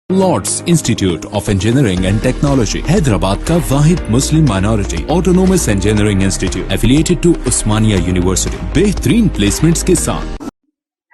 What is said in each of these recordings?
Lord's Institute of Engineering and Technology Hyderabad का वाहिद मुस्लिम minority autonomous engineering institute affiliated to Osmania University बेहतरीन placements के साथ।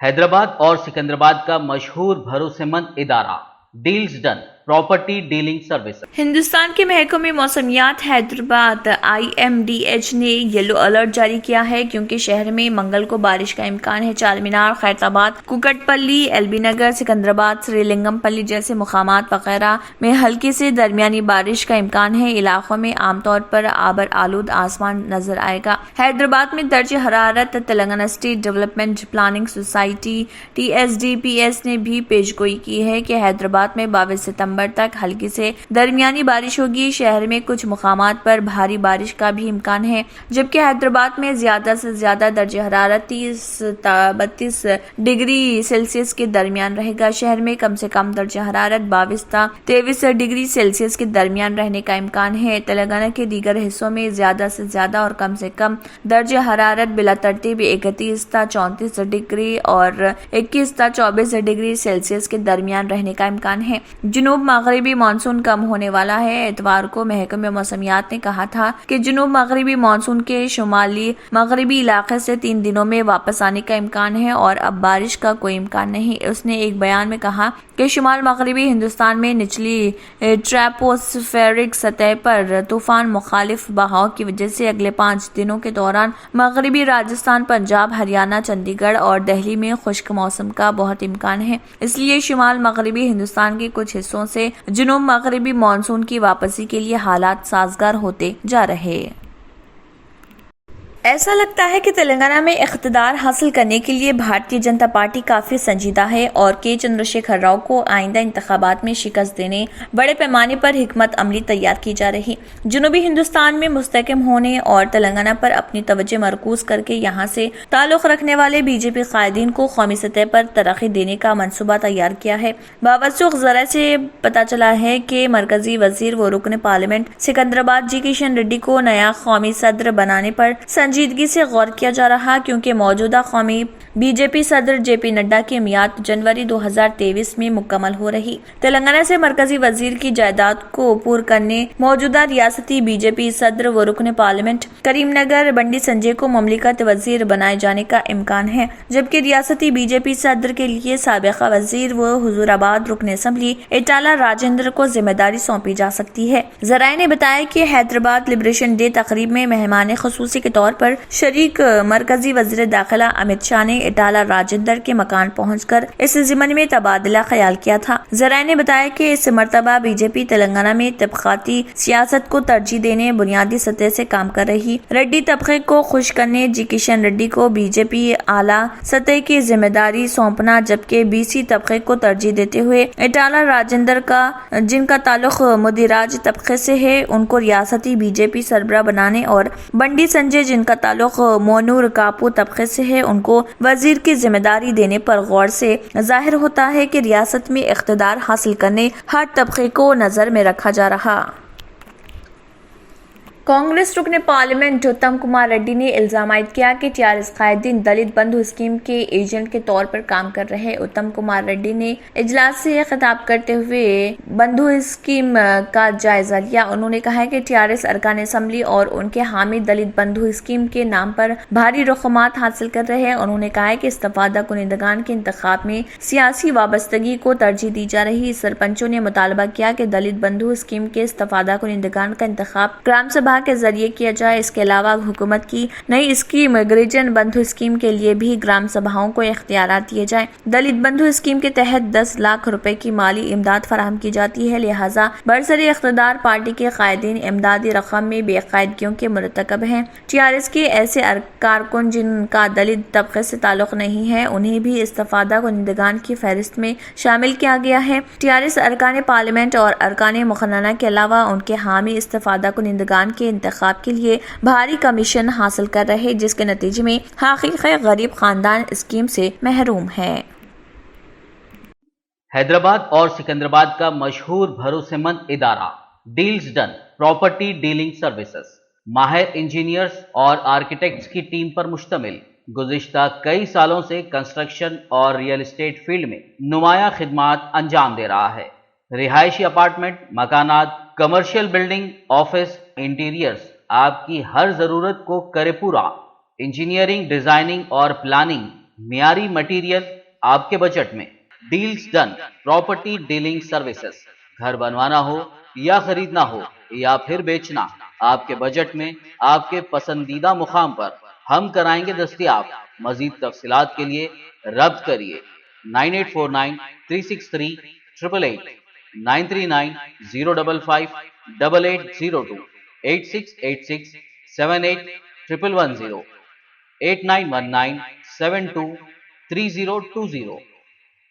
हैदराबाद और सिकंदराबाद का मशहूर भरोसेमंद इदारा Deals Done property dealing service. Hindustan के महकमे मौसमियात हैदराबाद IMDH ने येलो अलर्ट जारी किया है क्योंकि शहर में मंगल को बारिश का इम्कान है। चारमीनार, खैरताबाद, कुकटपल्ली, LB नगर, सिकंदराबाद, श्रीलिंगमपल्ली जैसे मुकामात वगैरह में हल्की से दरमियानी बारिश का इम्कान है। इलाकों में आमतौर पर आबर आलूद आसमान नजर आएगा। हैदराबाद में दर्ज हरारत Telangana State Development Planning Society TSDPS ने भी पेशगोई की है कि हैदराबाद में 22 सितंबर तक हल्की से दरमियानी बारिश होगी। शहर में कुछ मुकामात पर भारी बारिश का भी इम्कान है, जबकि हैदराबाद में ज्यादा से ज्यादा दर्ज हरारत 30-32 डिग्री सेल्सियस के दरमियान रहेगा। शहर में कम से कम दर्ज हरारत 22-23 डिग्री सेल्सियस के दरमियान रहने का इम्कान है। तेलंगाना के दीगर हिस्सों में ज्यादा से ज्यादा और कम से कम दर्ज हरारत बिला तरतीब 31-34 डिग्री और 21-24 डिग्री सेल्सियस के दरमियान रहने का इम्कान है। जनूब मगरबी मानसून कम होने वाला है। इतवार को महकमे मौसमियात ने कहा था कि जनूब मगरबी मानसून के शुमाली मगरबी इलाके से 3 दिनों में वापस आने का इम्कान है और अब बारिश का कोई इम्कान नहीं। उसने एक बयान में कहा कि शुमाल मगरबी हिंदुस्तान में निचली ट्रैपोस्फेरिक सतह पर तूफान मुखालिफ बहाव की वजह से अगले 5 दिनों के दौरान मगरबी राजस्थान, पंजाब, हरियाणा, चंडीगढ़ और दिल्ली में खुश्क मौसम का बहुत इम्कान है। इसलिए शुमाल मगरबी हिंदुस्तान के कुछ हिस्सों से जनूब मगरबी मानसून की वापसी के लिए हालात साजगार होते जा रहे। ऐसा लगता है कि तेलंगाना में इख्तिदार हासिल करने के लिए भारतीय जनता पार्टी काफी संजीदा है और के चंद्रशेखर राव को आइंदा इंतखाबात में शिकस्त देने बड़े पैमाने पर हिकमत अमली तैयार की जा रही। जनूबी हिंदुस्तान में मुस्तहकम होने और तेलंगाना पर अपनी तवज्जो मरकूज करके यहाँ से ताल्लुक रखने वाले बीजेपी कायदीन को कौमी सतह पर तरक्की देने का मनसूबा तैयार किया है। बावसूख जरा से पता चला है कि मरकजी वजीर व रुकन पार्लियामेंट सिकंदराबाद जी किशन रेड्डी को नया कौमी सदर बनाने पर संजीदगी से गौर किया जा रहा, क्योंकि मौजूदा कौमी बीजेपी सदर JP नड्डा की मियाद जनवरी 2023 में मुकम्मल हो रही। तेलंगाना से मरकजी वजीर की जायदाद को पूर करने मौजूदा रियासती बीजेपी सदर व रुकन पार्लियामेंट करीमनगर बंडी संजय को ममलिकत वजीर बनाए जाने का इम्कान है, जबकि रियासती बीजेपी सदर के लिए साबिका वजीर व हुजूराबाद रुकन असम्बली इटाला राजेंद्र को जिम्मेदारी सौंपी जा सकती है। जराये ने बताया कि हैदराबाद लिबरेशन डे तकरीब में मेहमान खुसूसी के तौर पर शरीक मरकजी वजीर दाखिला अमित शाह ने इटाला राजेंद्र के मकान पहुंचकर इस जिमन में तबादला ख्याल किया था। जराये ने बताया कि इस मरतबा बीजेपी तेलंगाना में तबकाती सियासत को तरजीह देने बुनियादी सतह से काम कर रही। रेड्डी तबके को खुश करने जी किशन रेड्डी को बीजेपी आला सतह की जिम्मेदारी सौंपना, जबकि BC तबके को तरजीह देते हुए इटाला राजेंद्र का जिनका ताल्लुक मुदिराज तबके से है उनको रियासती बीजेपी सरबराह बनाने और बंडी संजय जिनका ताल्लुक मोनूर कापू तबके से है उनको वजीर की जिम्मेदारी देने पर गौर से जाहिर होता है कि रियासत में इख्तिदार हासिल करने हर तबके को नजर में रखा जा रहा। कांग्रेस रुकने पार्लियामेंट उत्तम कुमार रेड्डी ने इल्जाम आयद किया कि TRS कायदीन दलित बंधु स्कीम के एजेंट के तौर पर काम कर रहे। उत्तम कुमार रेड्डी ने इजलास से खिताब करते हुए बंधु स्कीम का जायजा लिया। उन्होंने कहा कि TRS अरकान असम्बली और उनके हामी दलित बंधु स्कीम के नाम पर भारी रकमात हासिल कर रहे हैं। उन्होंने कहा कि इस्तेफादा कुनिंदगान के इंतखाब में सियासी वाबस्तगी को तरजीह दी जा रही। सरपंचों ने मुतालबा किया कि दलित बंधु स्कीम के इस्तेफादा कुनिंदगान का इंतखाब ग्राम सभा के जरिए किया जाए। इसके अलावा हुकूमत की नई स्कीम गिरिजन बंधु स्कीम के लिए भी ग्राम सभाओं को इख्तियारात दिए जाए। दलित बंधु स्कीम के तहत 10 लाख रुपए की माली इमदाद फराहम की जाती है, लिहाजा बरसरी इख्तिदार पार्टी के कायदीन इमदादी रकम में बेकायदगियों के मुरतकब हैं। TRS के ऐसे कारकुन जिनका दलित तबके से ताल्लुक नहीं है उन्हें भी इस्तेफादा कुनिंदगान की फहरिस्त में शामिल किया गया है। TRS अरकान पार्लियामेंट और अरकान मुखन्ना के अलावा उनके हामी इस्तेफादा कुनिंदगान के इंतखाब के लिए भारी कमीशन हासिल कर रहे, जिसके नतीजे में हकीकी गरीब खानदान स्कीम से महरूम है। हैदराबाद और सिकंदराबाद का मशहूर भरोसेमंद इदारा Deals Done property dealing services माहिर इंजीनियर्स और आर्किटेक्ट्स की टीम पर मुश्तमिल गुज़िश्ता कई सालों से कंस्ट्रक्शन और रियल एस्टेट फील्ड में नुमाया खिदमात अंजाम दे रहा है। रिहायशी अपार्टमेंट, मकानात, कमर्शियल बिल्डिंग, ऑफिस, इंटीरियर्स, आपकी हर जरूरत को करे पूरा। इंजीनियरिंग, डिजाइनिंग और प्लानिंग, मियारी मटेरियल आपके बजट में। Deals Done property dealing services, घर बनवाना हो या खरीदना हो या फिर बेचना, आपके बजट में आपके पसंदीदा मुकाम पर हम कराएंगे दस्तयाब। मजीद तफसीलात के लिए रब्त करिए 9849 363 888, 939 055 8802, 8686 78 110, 8919 72 3020।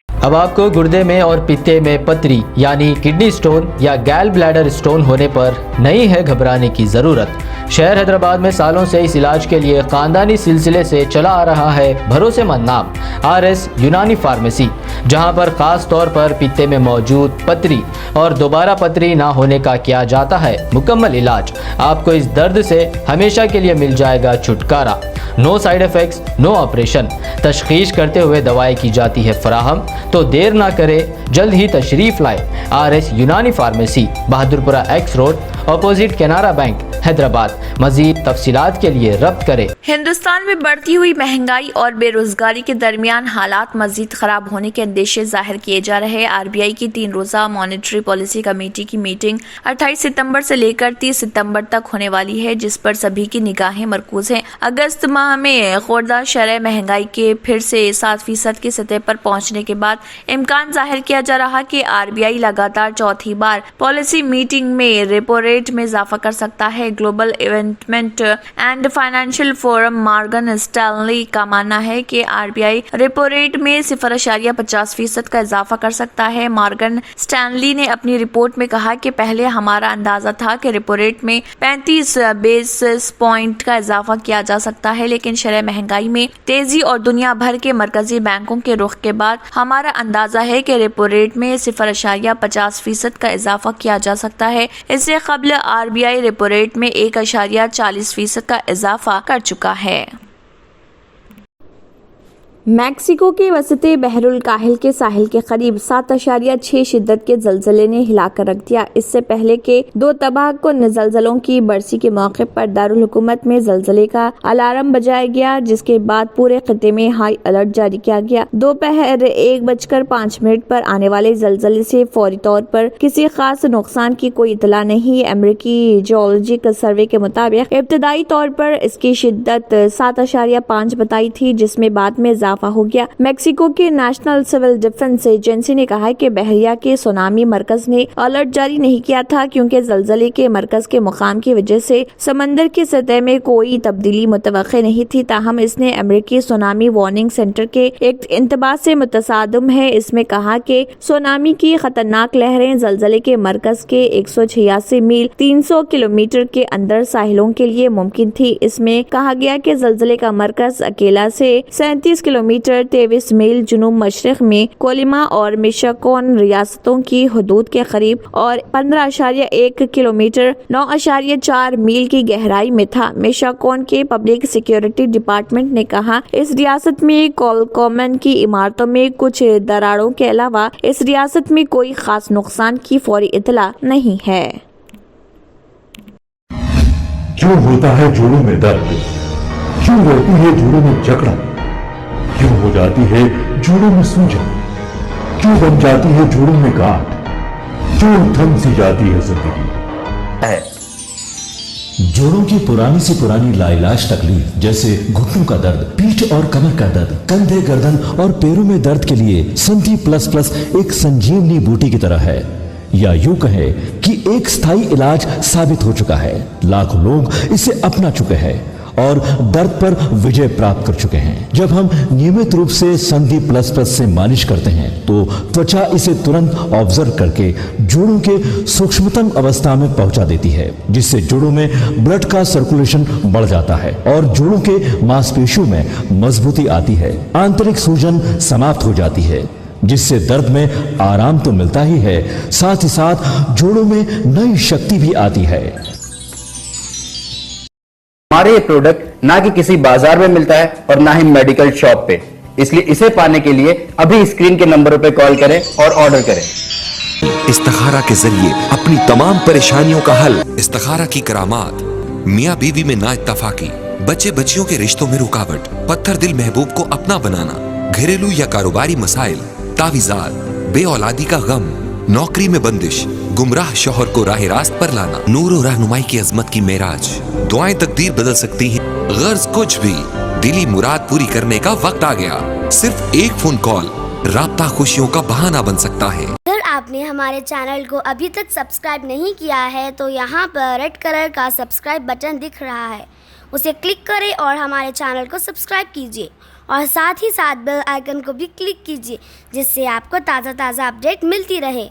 अब आपको गुर्दे में और पित्ते में पथरी यानी किडनी स्टोन या गैल ब्लैडर स्टोन होने पर नहीं है घबराने की ज़रूरत। शहर हैदराबाद में सालों से इस इलाज के लिए खानदानी सिलसिले से चला आ रहा है भरोसेमंद नाम RS यूनानी फार्मेसी, जहां पर खास तौर पर पित्ते में मौजूद पथरी और दोबारा पथरी ना होने का किया जाता है मुकम्मल इलाज। आपको इस दर्द से हमेशा के लिए मिल जाएगा छुटकारा। No side effects, no operation. तशखीस करते हुए दवाएं की जाती है फराहम। तो देर ना करे, जल्द ही तशरीफ लाए RS Unani pharmacy, Bahadurpura X road, opposite Canara bank, Hyderabad. मजीद तफसीलात के लिए रब्त करें। हिंदुस्तान में बढ़ती हुई महंगाई और बेरोजगारी के दरमियान हालात मजीद खराब होने के अंदेशे जाहिर किए जा रहे। RBI की 3 रोज़ा मॉनेटरी पॉलिसी कमेटी की मीटिंग 28 सितंबर से लेकर 30 सितंबर तक होने वाली है, जिस पर सभी की निगाहें मरकूज हैं। अगस्त माह में खुर्दा शरह महंगाई के फिर से 7% की सतह पर पहुंचने के बाद इम्कान जाहिर किया जा रहा कि RBI लगातार चौथी बार पॉलिसी मीटिंग में रेपो रेट में इजाफा कर सकता है। Global investment and financial forum Morgan Stanley का मानना है कि RBI रेपो रेट में 0.50% का इजाफा कर सकता है। मॉर्गन स्टैनली ने अपनी रिपोर्ट में कहा कि पहले हमारा अंदाजा था कि रेपो रेट में 35 बेसिस पॉइंट का इजाफा किया जा सकता है, लेकिन शरह महंगाई में तेजी और दुनिया भर के मरकजी बैंकों के रुख के बाद हमारा अंदाजा है कि रेपो रेट में 0.50% का इजाफा किया जा सकता है। इससे कबल RBI रेपो रेट में 1.40% का इजाफा कर चुका है। मैक्सिको के वसते बहरुल काहिल के साहिल के करीब 7.6 शिद्दत के जलजले ने हिलाकर रख दिया। इससे पहले के 2 तबाह कुन जलजलों की बरसी के मौके पर दारुल हुकूमत में जलजले का अलार्म बजाया गया, जिसके बाद पूरे खिते में हाई अलर्ट जारी किया गया। दोपहर 1:05 पर आने वाले जलजले से फौरी तौर पर किसी खास नुकसान की कोई इतला नहीं। अमेरिकी जियोलॉजिकल सर्वे के मुताबिक इब्तदाई तौर पर इसकी शिद्दत 7.5 बताई थी, जिसमें बाद में हो गया। मैक्सिको के नेशनल सिविल डिफेंस एजेंसी ने कहा है कि बहरिया के सुनामी मरकज ने अलर्ट जारी नहीं किया था, क्योंकि जलजले के मरकज के मुकाम की वजह से समंदर की सतह में कोई तब्दीली मुतवक्के नहीं थी। ताहम इसने अमेरिकी सुनामी वार्निंग सेंटर के एक इंतबाह से मुतसादिम है। इसमें कहा कि सुनामी की खतरनाक लहरें जलजले के मरकज के 186 मील 300 किलोमीटर के अंदर साहिलों के लिए मुमकिन थी। इसमें कहा गया कि जलजले का मरकज अकेला से 37 किलोमीटर 23 मील जुनूब मशरिक में कोलिमा और मिशाकोन रियासतों की हदूद के करीब और 15.1 किलोमीटर 9.4 मील की गहराई में था। मिशाकोन के पब्लिक सिक्योरिटी डिपार्टमेंट ने कहा, इस रियासत में कोलकोमन की इमारतों में कुछ दरारों के अलावा इस रियासत में कोई खास नुकसान की फौरी इतला नहीं है। क्यों होता है जोड़ों में दर्द, क्यों रहती है जोड़ों में जकड़न, क्यों हो जाती है जोड़ों में सूजन, क्यों बन जाती है जोड़ों में गांठ, क्यों थम सी जाती है जिंदगी। जोड़ों की पुरानी से पुरानी लाइलाज तकलीफ जैसे घुटनों का दर्द, पीठ और कमर का दर्द, कंधे, गर्दन और पैरों में दर्द के लिए संधि प्लस एक संजीवनी बूटी की तरह है, या यूं कहे कि एक स्थायी इलाज साबित हो चुका है। लाखों लोग इसे अपना चुके हैं और दर्द पर विजय प्राप्त कर चुके हैं। जब हम नियमित रूप से संधि प्लस से मालिश करते हैं तो त्वचा इसे तुरंत ऑब्जर्व करके जोड़ों के सूक्ष्मतम अवस्था में पहुंचा देती है, जिससे जोड़ों में ब्लड का सर्कुलेशन बढ़ जाता है और जोड़ों के मांसपेशियों में मजबूती आती है। आंतरिक सूजन समाप्त हो जाती है, जिससे दर्द में आराम तो मिलता ही है, साथ ही साथ जोड़ों में नई शक्ति भी आती है। हमारे ये प्रोडक्ट ना कि किसी बाजार में मिलता है और ना ही मेडिकल शॉप पे, इसलिए इसे पाने के लिए अभी स्क्रीन के नंबरों पे कॉल करें और ऑर्डर करें। استخارہ کے ذریعے اپنی تمام پریشانیوں کا حل. استخارہ کی کرامات: میاں بیوی میں نا اتفاقی، بچے بچیوں کے رشتوں میں رکاوٹ، پتھر دل محبوب کو اپنا بنانا، گھریلو یا کاروباری مسائل، تعویذات، بے اولادی کا غم، نوکری میں بندش، گمراہ شوہر کو راہ راست پر لانا، نور و رہنمائی کی عظمت کی معراج. دعائیں تقدیر بدل سکتی ہیں. غرض کچھ بھی، دلی مراد پوری کرنے کا وقت آ گیا. صرف ایک فون کال رابطہ خوشیوں کا بہانہ بن سکتا ہے. اگر آپ نے ہمارے چینل کو ابھی تک سبسکرائب نہیں کیا ہے تو یہاں پر ریڈ کلر کا سبسکرائب بٹن دکھ رہا ہے، اسے کلک کریں اور ہمارے چینل کو سبسکرائب کیجیے اور ساتھ ہی ساتھ بیل آئیکن کو بھی کلک کیجیے، جس سے آپ کو تازہ اپڈیٹ ملتی رہے.